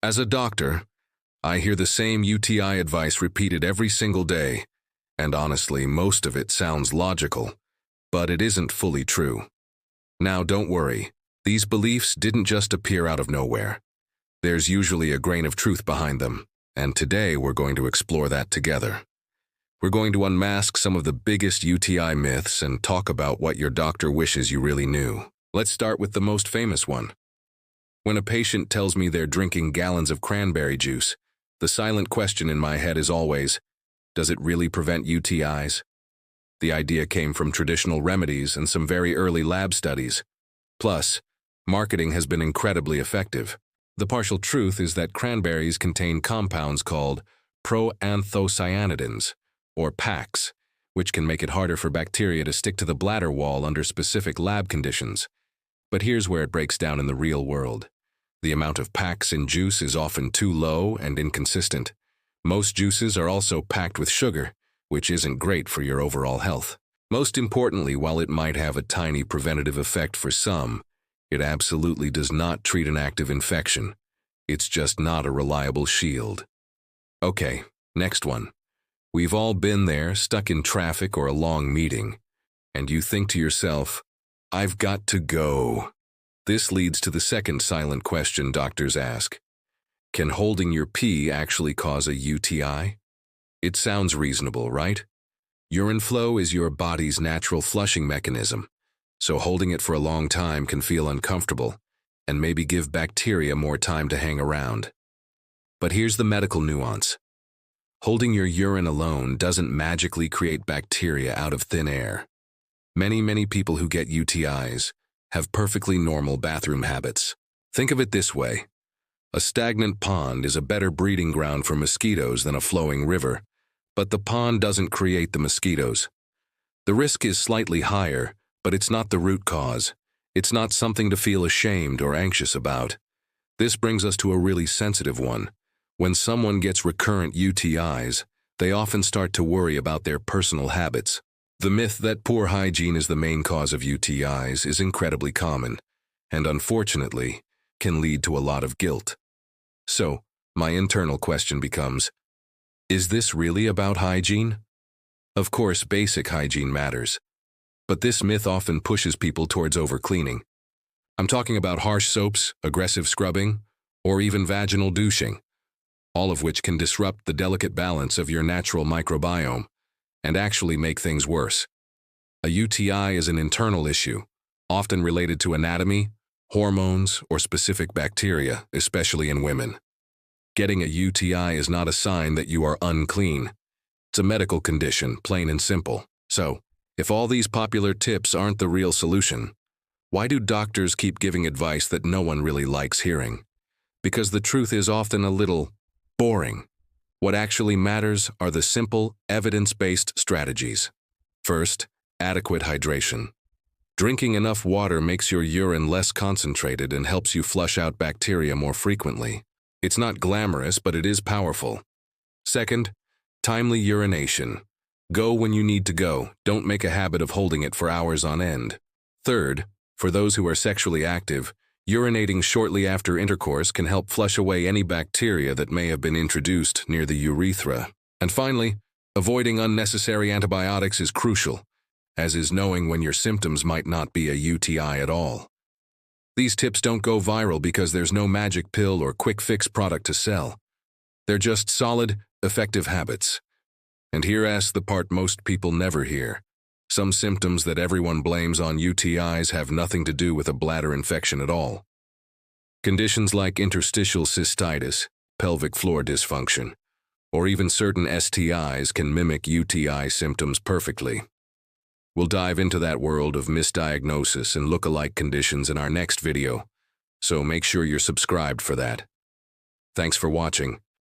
As a doctor, I hear the same UTI advice repeated every single day, and honestly, most of it sounds logical, but it isn't fully true. Now, don't worry. These beliefs didn't just appear out of nowhere. There's usually a grain of truth behind them, and today we're going to explore that together. We're going to unmask some of the biggest UTI myths and talk about what your doctor wishes you really knew. Let's start with the most famous one. When a patient tells me they're drinking gallons of cranberry juice, the silent question in my head is always, does it really prevent UTIs? The idea came from traditional remedies and some very early lab studies. Plus, marketing has been incredibly effective. The partial truth is that cranberries contain compounds called proanthocyanidins, or PACs, which can make it harder for bacteria to stick to the bladder wall under specific lab conditions. But here's where it breaks down in the real world. The amount of PACs in juice is often too low and inconsistent. Most juices are also packed with sugar, which isn't great for your overall health. Most importantly, while it might have a tiny preventative effect for some, it absolutely does not treat an active infection. It's just not a reliable shield. Okay, next one. We've all been there, stuck in traffic or a long meeting, and you think to yourself, I've got to go. This leads to the second silent question doctors ask. Can holding your pee actually cause a UTI? It sounds reasonable, right? Urine flow is your body's natural flushing mechanism, so holding it for a long time can feel uncomfortable and maybe give bacteria more time to hang around. But here's the medical nuance. Holding your urine alone doesn't magically create bacteria out of thin air. Many people who get UTIs have perfectly normal bathroom habits. Think of it this way. A stagnant pond is a better breeding ground for mosquitoes than a flowing river, but the pond doesn't create the mosquitoes. The risk is slightly higher, but it's not the root cause. It's not something to feel ashamed or anxious about. This brings us to a really sensitive one. When someone gets recurrent UTIs, they often start to worry about their personal habits. The myth that poor hygiene is the main cause of UTIs is incredibly common, and unfortunately, can lead to a lot of guilt. So, my internal question becomes, is this really about hygiene? Of course, basic hygiene matters, but this myth often pushes people towards overcleaning. I'm talking about harsh soaps, aggressive scrubbing, or even vaginal douching, all of which can disrupt the delicate balance of your natural microbiome and actually make things worse. A UTI is an internal issue, often related to anatomy, hormones, or specific bacteria, especially in women. Getting a UTI is not a sign that you are unclean. It's a medical condition, plain and simple. So, if all these popular tips aren't the real solution, why do doctors keep giving advice that no one really likes hearing? Because the truth is often a little boring. What actually matters are the simple, evidence-based strategies. First, adequate hydration. Drinking enough water makes your urine less concentrated and helps you flush out bacteria more frequently. It's not glamorous, but it is powerful. Second, timely urination. Go when you need to go. Don't make a habit of holding it for hours on end. Third, for those who are sexually active, urinating shortly after intercourse can help flush away any bacteria that may have been introduced near the urethra. And finally, avoiding unnecessary antibiotics is crucial, as is knowing when your symptoms might not be a UTI at all. These tips don't go viral because there's no magic pill or quick fix product to sell. They're just solid, effective habits. And here's the part most people never hear. Some symptoms that everyone blames on UTIs have nothing to do with a bladder infection at all. Conditions like interstitial cystitis, pelvic floor dysfunction, or even certain STIs can mimic UTI symptoms perfectly. We'll dive into that world of misdiagnosis and look-alike conditions in our next video, so make sure you're subscribed for that. Thanks for watching.